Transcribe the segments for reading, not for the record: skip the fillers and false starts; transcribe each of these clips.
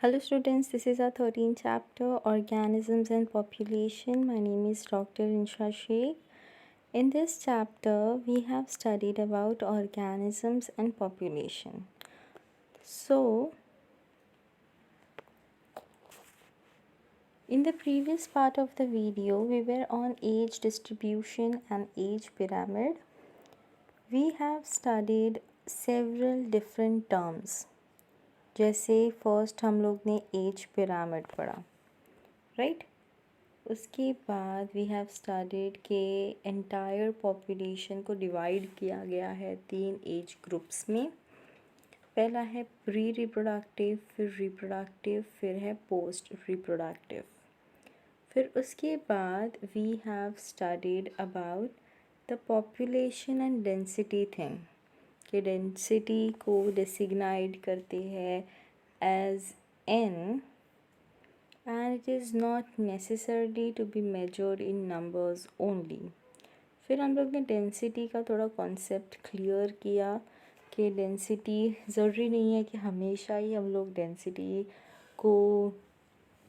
Hello students, this is our 13th chapter, Organisms and Population. My name is Dr. Insha Sheikh. In this chapter, we have studied about organisms and population. So, in the previous part of the video, we were on age distribution and age pyramid. We have studied several different terms. जैसे first हम लोग ने age pyramid पढ़ा, right? उसके बाद we have studied के entire population को divide किया गया है 3 एज ग्रुप्स में। पहला है प्री रिप्रोडक्टिव, फिर रिप्रोडक्टिव, फिर है पोस्ट रिप्रोडक्टिव। फिर उसके बाद we have studied about the population and density thing, कि डेंसिटी को डेसिग्नाइट करते हैं as n and it is not necessarily to be measured in numbers only। फिर हम लोग ने डेंसिटी का थोड़ा कॉन्सेप्ट क्लियर किया कि डेंसिटी ज़रूरी नहीं है कि हमेशा ही हम लोग डेंसिटी को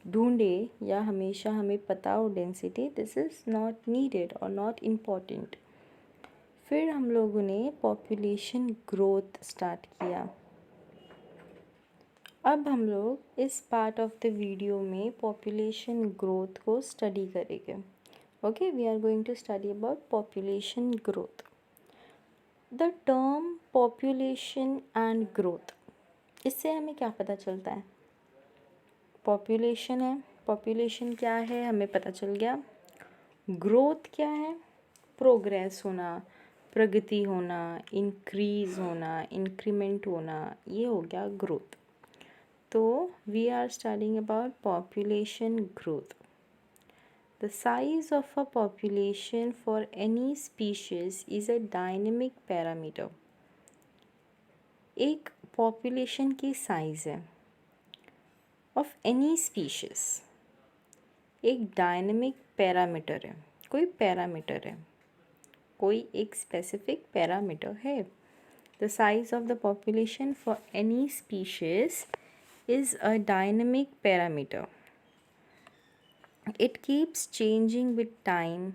ढूंढे या हमेशा हमें पता हो density, this is not needed और नॉट इम्पॉर्टेंट। फिर हम लोगों ने पॉपुलेशन ग्रोथ स्टार्ट किया। अब हम लोग इस पार्ट ऑफ द वीडियो में पॉपुलेशन ग्रोथ को स्टडी करेंगे। Okay, we are going to study about population growth. The term population and growth, इससे हमें क्या पता चलता है? पॉपुलेशन है, पॉपुलेशन क्या है हमें पता चल गया। ग्रोथ क्या है? प्रोग्रेस होना, प्रगति होना, इंक्रीज होना, इंक्रीमेंट होना, ये हो गया ग्रोथ। तो we are studying about population growth. The size of a population for any species is a dynamic parameter. एक population की size है of any species, एक dynamic parameter है, कोई parameter है, कोई एक specific parameter है। The size of the population for any species is a dynamic parameter. It keeps changing with time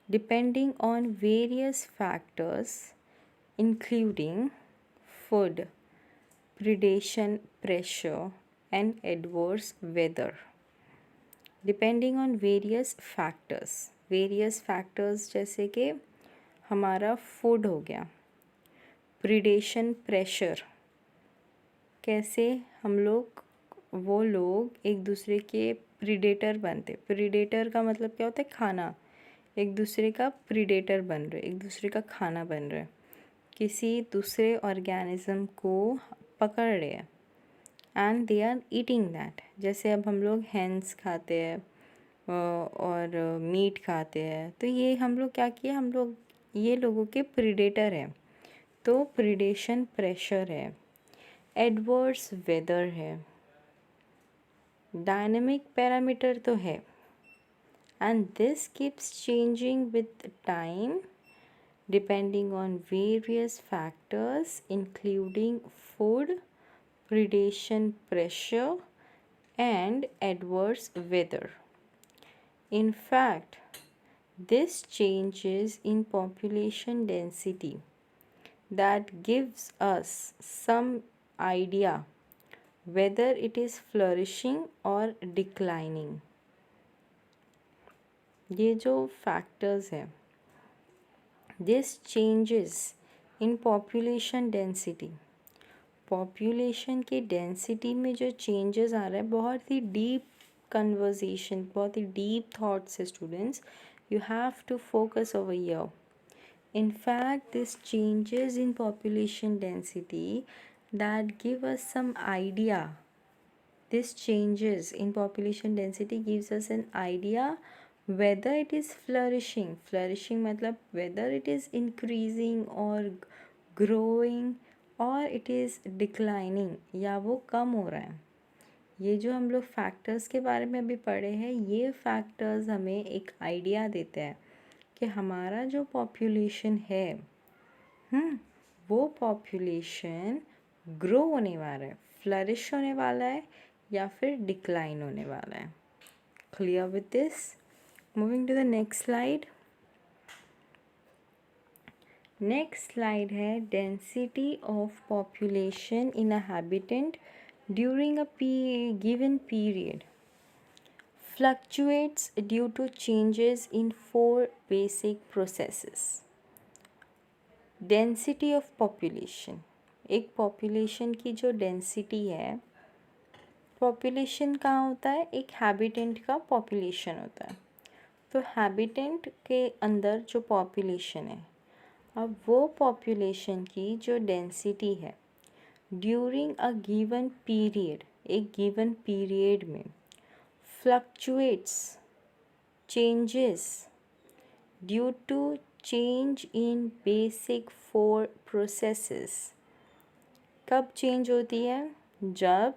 depending on various factors including food, predation, pressure and adverse weather. Depending on various factors जैसे कि हमारा food हो गया, predation, pressure, कैसे हम लोग वो लोग एक दूसरे के प्रीडेटर बनते। प्रीडेटर का मतलब क्या होता है? खाना। एक दूसरे का प्रीडेटर बन रहे, एक दूसरे का खाना बन रहे, किसी दूसरे ऑर्गेनिज्म को पकड़ रहे हैं and they are eating that. जैसे अब हम लोग हैंस खाते हैं और मीट खाते हैं, तो ये हम लोग क्या किए, हम लोग ये लोगों के प्रीडेटर हैं। तो प्रीडेशन प्रेशर है, एडवर्स वेदर है, डायनेमिक पैरामीटर तो है, and this keeps changing with time depending on various factors including food, predation, pressure and adverse weather. In fact, this changes in population density that gives us some idea whether it is flourishing or declining. ये जो factors है, this changes in population density, population की density में जो changes आ रहा है, बहुत ही डीप कन्वर्सेशन, बहुत ही डीप थॉट्स है students, you have to focus over here. In fact, this changes in population density that give us some idea. This changes in population density gives us an idea whether it is flourishing. Flourishing मतलब whether it is increasing or growing or it is declining, या वो कम हो रहा है। ये जो हम लोग फैक्टर्स के बारे में अभी पढ़े हैं, ये फैक्टर्स हमें एक आइडिया देते हैं कि हमारा जो पॉपुलेशन है वो पॉपुलेशन ग्रो होने वाला है, फ्लरिश होने वाला है या फिर डिक्लाइन होने वाला है। Clear with this? Moving to the next slide. Next slide है density of population in a habitat during a given period fluctuates due to changes in four basic processes. Density of population, एक population की जो density है, population कहाँ होता है, एक habitant का population होता है। तो habitant के अंदर जो population है, अब वो population की जो density है during a given period, एक given period में fluctuates, changes due to change in basic four processes। कब चेंज होती है? जब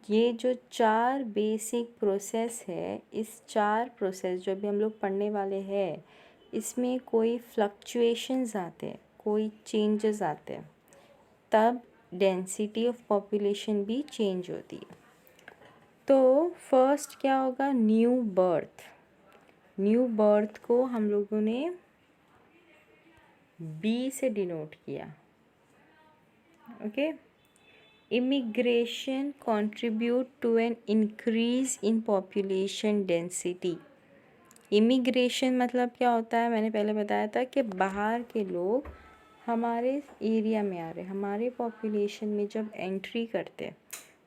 ये जो चार बेसिक प्रोसेस है, इस चार प्रोसेस जो भी हम लोग पढ़ने वाले हैं, इसमें कोई फ्लक्चुएशंस आते हैं, कोई चेंजेस आते हैं, तब डेंसिटी ऑफ पॉपुलेशन भी चेंज होती है। तो फर्स्ट क्या होगा? New birth. न्यू बर्थ को हम लोगों ने बी से डिनोट किया। Okay. Immigration contribute to an increase in population density. Immigration मतलब क्या होता है? मैंने पहले बताया था कि बाहर के लोग हमारे एरिया में आ रहे, हमारे पॉपुलेशन में जब एंट्री करते हैं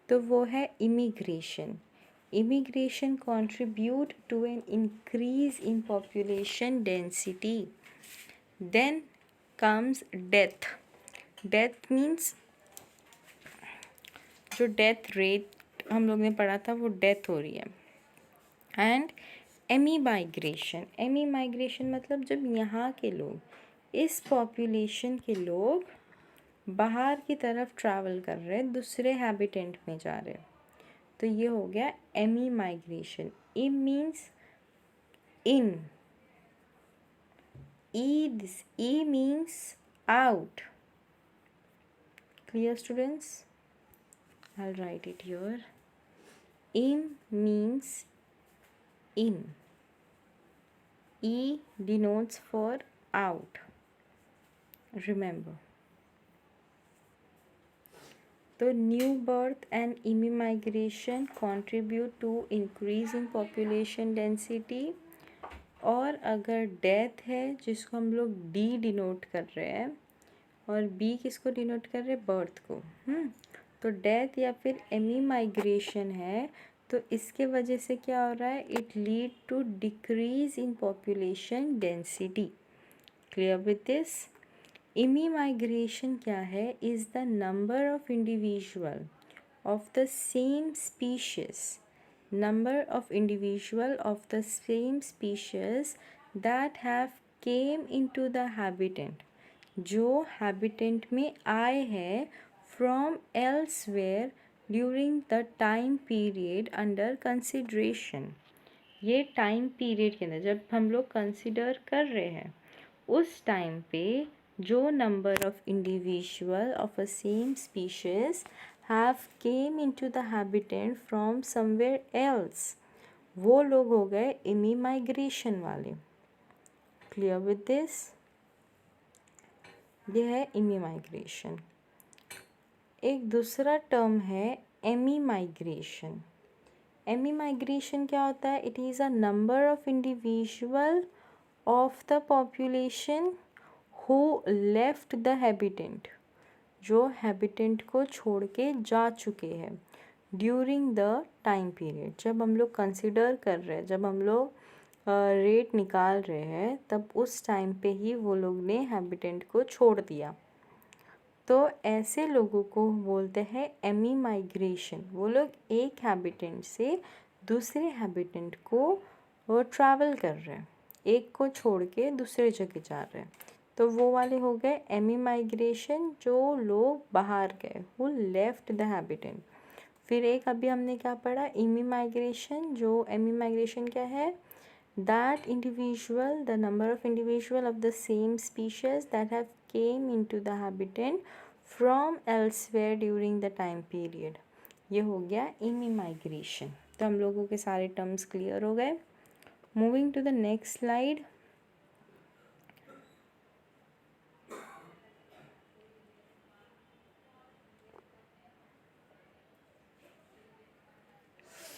तो वो है immigration. Immigration contribute to an increase in population density. Then comes death. Death means जो डेथ रेट हम लोग ने पढ़ा था वो डेथ हो रही है। एंड एमी माइग्रेशन मतलब जब यहाँ के लोग, इस पॉपुलेशन के लोग बाहर की तरफ ट्रैवल कर रहे हैं, दूसरे हैबिटेंट में जा रहे हैं, तो ये हो गया एमी माइग्रेशन। इम means in, E means out. Clear students? I'll write it here. Im means in. E denotes for out. Remember. So new birth and immigration contribute to increase in population density. और अगर death है जिसको हम लोग D denote कर रहे हैं, और बी किसको डिनोट कर रहे हैं? बर्थ को। तो डेथ या फिर एमी माइग्रेशन है, तो इसके वजह से क्या हो रहा है? It lead to decrease in population density. Clear with this? Emigration क्या है? Is the number of individual of the same species, number of individual of the same species that have came into the habitant, जो habitant में आए हैं from elsewhere during the time period under consideration। ये time period के अंदर जब हम लोग कंसिडर कर रहे हैं, उस टाइम पे जो number of individual of a same species have came into the habitant from somewhere else, वो लोग हो गए इमी माइग्रेशन वाले। Clear with this? ये है इमी माइग्रेशन। एक दूसरा टर्म है एमी माइग्रेशन। एमी माइग्रेशन क्या होता है? It is a number of individual of the population who left the habitant, जो हैबिटेंट को छोड़ के जा चुके हैं ड्यूरिंग द टाइम पीरियड। जब हम लोग कंसिडर कर रहे हैं, जब हम लोग रेट निकाल रहे हैं, तब उस टाइम पे ही वो लोग ने हैबिटेंट को छोड़ दिया। तो ऐसे लोगों को बोलते हैं एमी माइग्रेशन। वो लोग एक हैबिटेंट से दूसरे हैबिटेंट को ट्रैवल कर रहे हैं, एक को छोड़ के दूसरे जगह जा रहे हैं, तो वो वाले हो गए एमी माइग्रेशन, जो लोग बाहर गए, हु लेफ्ट द हैबिटेंट। फिर एक अभी हमने क्या पढ़ा? Emmy migration. जो एमी माइग्रेशन क्या है? That individual, the number of individual of the same species that have came into the habitant from elsewhere during the time period. ये हो गया इमीमाइग्रेशन। तो हम लोगों के सारे टर्म्स क्लियर हो गए। Moving to the next slide.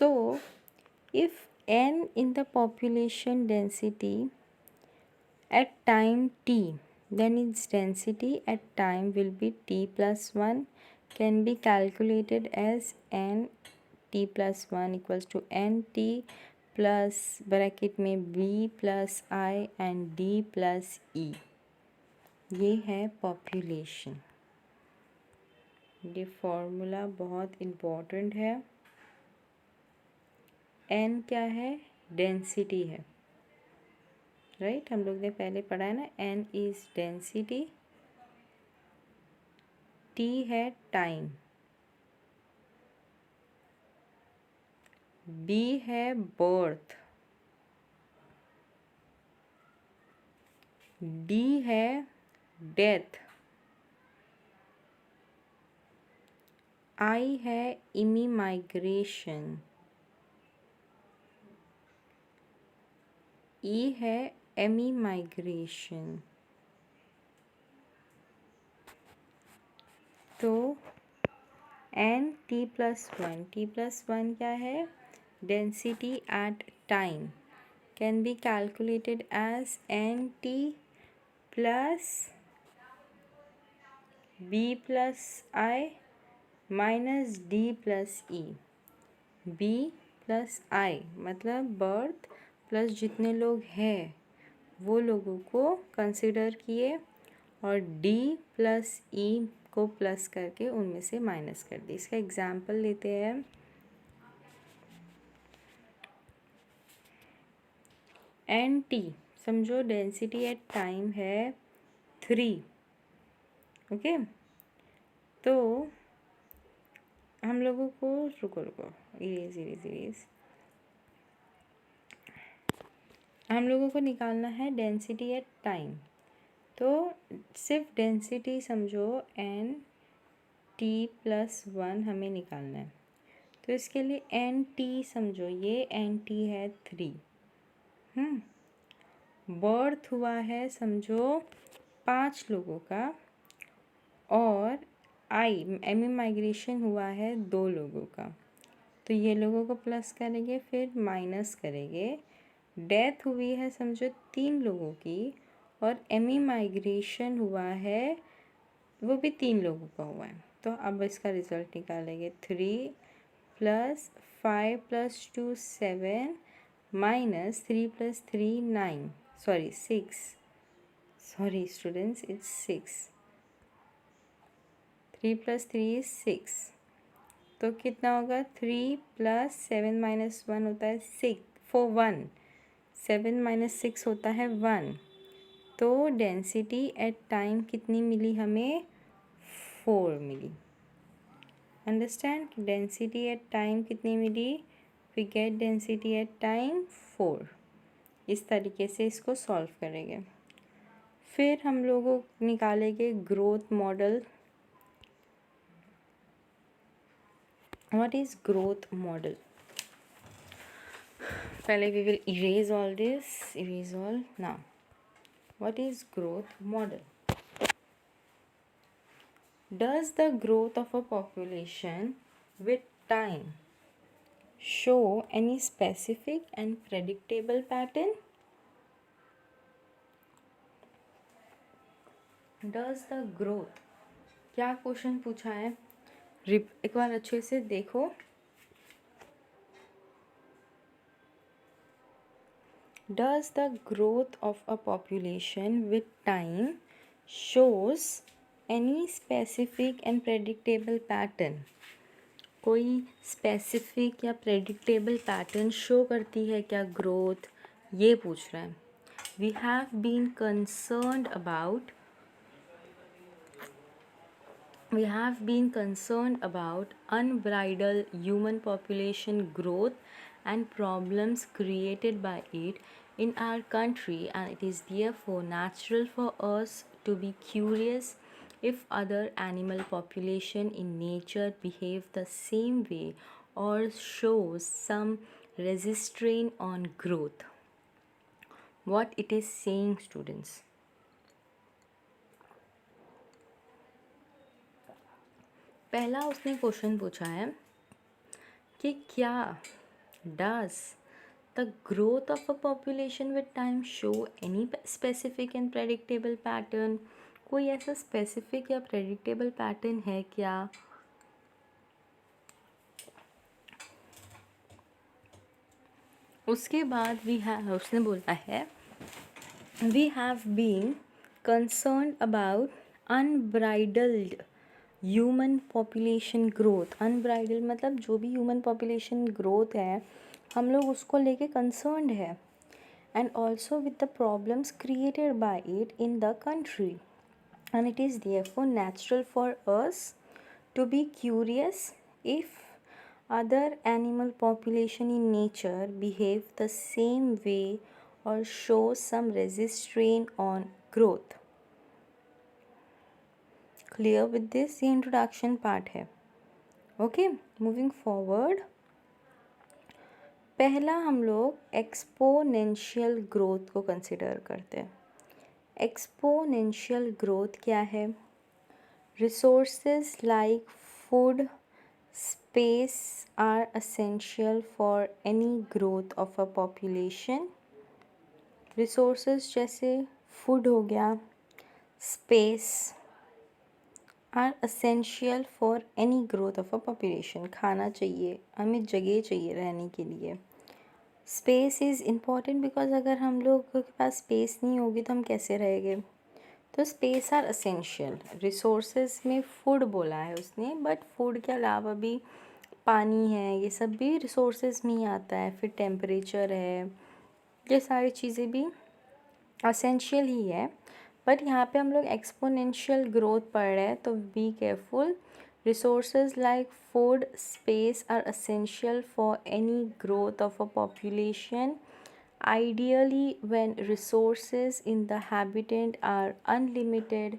So if n in the population density at time t, then its density at time will be t plus 1, can be calculated as n t plus 1 equals to n t plus bracket में b plus i and d plus e। ये है population. ये formula बहुत important है। n क्या है? Density है, right हम लोग ने पहले पढ़ा है ना, n इज डेंसिटी। t है टाइम, b है बर्थ, d है डेथ, i है इमीमाइग्रेशन, e है एमीमाइग्रेशन। तो एन टी प्लस वन क्या है? Density at time can be calculated as N T plus B plus I minus D plus E. B plus I मतलब birth plus जितने लोग हैं वो लोगों को कंसिडर किए, और डी प्लस ई को प्लस करके उनमें से माइनस कर दी। इसका एग्जाम्पल लेते हैं। एन टी समझो डेंसिटी एट टाइम है 3, ओके। तो हम लोगों को रुको इरेज हम लोगों को निकालना है डेंसिटी एट टाइम। तो सिर्फ डेंसिटी समझो एन टी प्लस 1 हमें निकालना है। तो इसके लिए एन टी समझो, ये एन टी है 3। बर्थ हुआ है समझो 5 लोगों का, और इमीमाइग्रेशन हुआ है 2 लोगों का। तो ये लोगों को प्लस करेंगे फिर माइनस करेंगे। डेथ हुई है समझो 3 लोगों की, और इमीमाइग्रेशन हुआ है वो भी 3 लोगों का हुआ है। तो अब इसका रिजल्ट निकालेंगे। 3 plus 5 plus 2 7 minus 3 plus 3 9, sorry 6, sorry students it's 6। 3 plus 3 is 6। तो कितना होगा? 3 प्लस 7 माइनस 1 होता है 6 4 1, 7 माइनस 6 होता है 1। तो डेंसिटी एट टाइम कितनी मिली हमें? 4 मिली। अंडरस्टैंड? डेंसिटी एट टाइम कितनी मिली? We get density at time 4। इस तरीके से इसको सॉल्व करेंगे। फिर हम लोगों निकालेंगे growth model. What is growth model? पहले we will erase all this, erase all. Now what is growth model? Does the growth of a population with time show any specific and predictable pattern? Does the growth, क्या question पूछा है? एक बार अच्छे से देखो। Does the growth of a population with time shows any specific and predictable pattern? कोई specific या predictable pattern show करती है क्या ग्रोथ? ये पूछ रहा है। We have been concerned about unbridled human population growth and problems created by it in our country, and it is therefore natural for us to be curious if other animal population in nature behave the same way or shows some restraint on growth. What it is saying, students? पहला उसने question पूछा है कि क्या does the growth of a population with time show any specific and predictable pattern? कोई ऐसा specific या predictable pattern है क्या? उसके बाद उसने बोला है we have been concern about unbridled human population growth. Unbridle मतलब जो भी ह्यूमन पॉपुलेशन ग्रोथ है हम लोग उसको लेके कंसर्न्ड है, and also with the problems created by it in the country, and it is therefore natural for us to be curious if other animal population in nature behave the same way or show some restraint on growth. Clear with this? ये introduction part है. Okay, moving forward. पहला हम लोग exponential growth को consider करते हैं. Exponential growth क्या है? Resources like food, space are essential for any growth of a population. Resources जैसे food हो गया, space are essential for any growth of a population. खाना चाहिए, हमें जगह चाहिए रहने के लिए. Space is important because अगर हम लोग के पास space नहीं होगी तो हम कैसे रहेंगे? तो स्पेस आर असेंशियल. रिसोर्सेज में फूड बोला है उसने, बट फूड के अलावा भी पानी है, ये सब भी रिसोर्सेज में ही आता है. फिर टेम्परेचर है, ये सारी चीज़ें भी असेंशियल ही है. बट यहाँ पे हम लोग एक्सपोनेंशियल ग्रोथ पढ़ रहे हैं तो be careful. Resources like food, space are essential for any growth of a population. Ideally, when resources in the habitat are unlimited,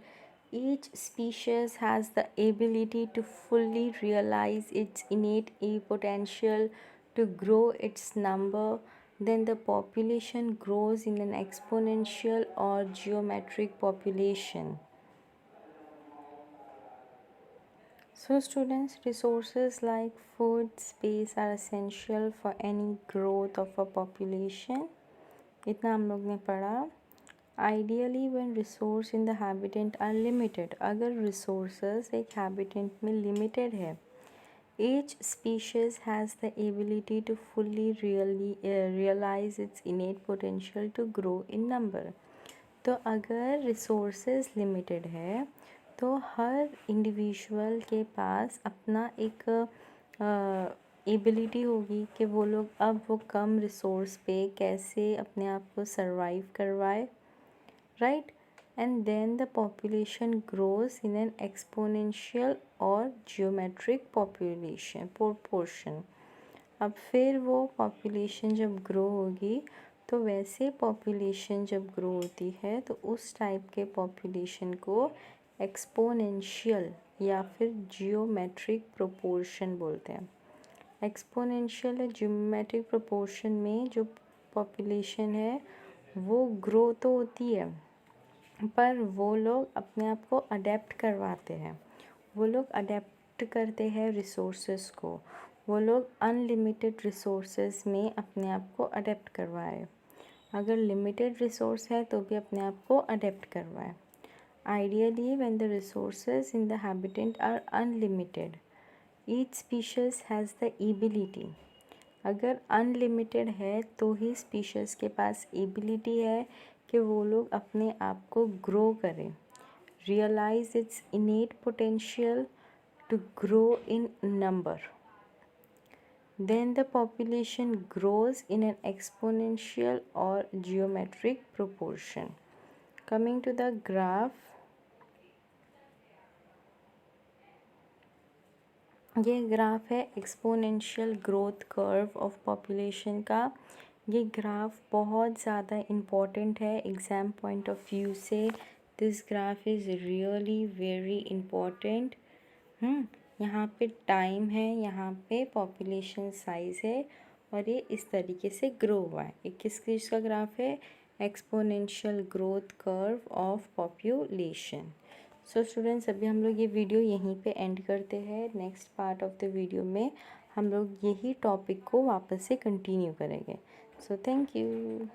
each species has the ability to fully realize its innate potential to grow its number. Then the population grows in an exponential or geometric population. So students, resources like food, space are essential for any growth of a population. इतना हम लोग ने पढ़ा. Ideally when resource in the habitat are limited, अगर resources एक habitat में limited है, each species has the ability to fully realize its innate potential to grow in number. तो अगर resources limited है तो हर इंडिविजुअल के पास अपना एक एबिलिटी होगी कि वो लोग अब वो कम रिसोर्स पे कैसे अपने आप को सरवाइव करवाए, right. And then the population grows in an exponential और जियोमेट्रिक पॉपुलेशन प्रोपोर्शन. अब फिर वो पॉपुलेशन जब ग्रो होगी तो वैसे पॉपुलेशन जब ग्रो होती है तो उस टाइप के पॉपुलेशन को एक्सपोनेंशियल या फिर जियोमेट्रिक प्रोपोर्शन बोलते हैं. एक्सपोनेंशियल या जियोमेट्रिक प्रोपोर्शन में जो पॉपुलेशन है वो ग्रो तो होती है पर वो लोग अपने आप को अडेप्ट करवाते हैं. वो लोग अडेप्ट करते हैं रिसोर्सेस को. वो लोग अनलिमिटेड रिसोर्सेस में अपने आप को अडेप्ट करवाए. अगर लिमिटेड रिसोर्स है तो भी अपने आप को अडेप्ट करवाए. Ideally, when the resources in the habitat are unlimited, each species has the ability. अगर unlimited है तो ही species के पास ability है कि वो लोग अपने आप को grow करें, realize its innate potential to grow in number. Then the population grows in an exponential or geometric proportion. Coming to the graph, ये ग्राफ है exponential growth curve of population का. ये ग्राफ बहुत ज़्यादा इम्पॉर्टेंट है exam point of view से. This graph is really very important. यहाँ पे टाइम है, यहाँ पे पॉपुलेशन साइज़ है और ये इस तरीके से ग्रो हुआ है। ये किस चीज़ का ग्राफ है? Exponential growth curve of population. So students, अभी हम लोग ये वीडियो यहीं पे एंड करते हैं। Next part of the video में हम लोग यही टॉपिक को वापस से कंटिन्यू करेंगे। So thank you.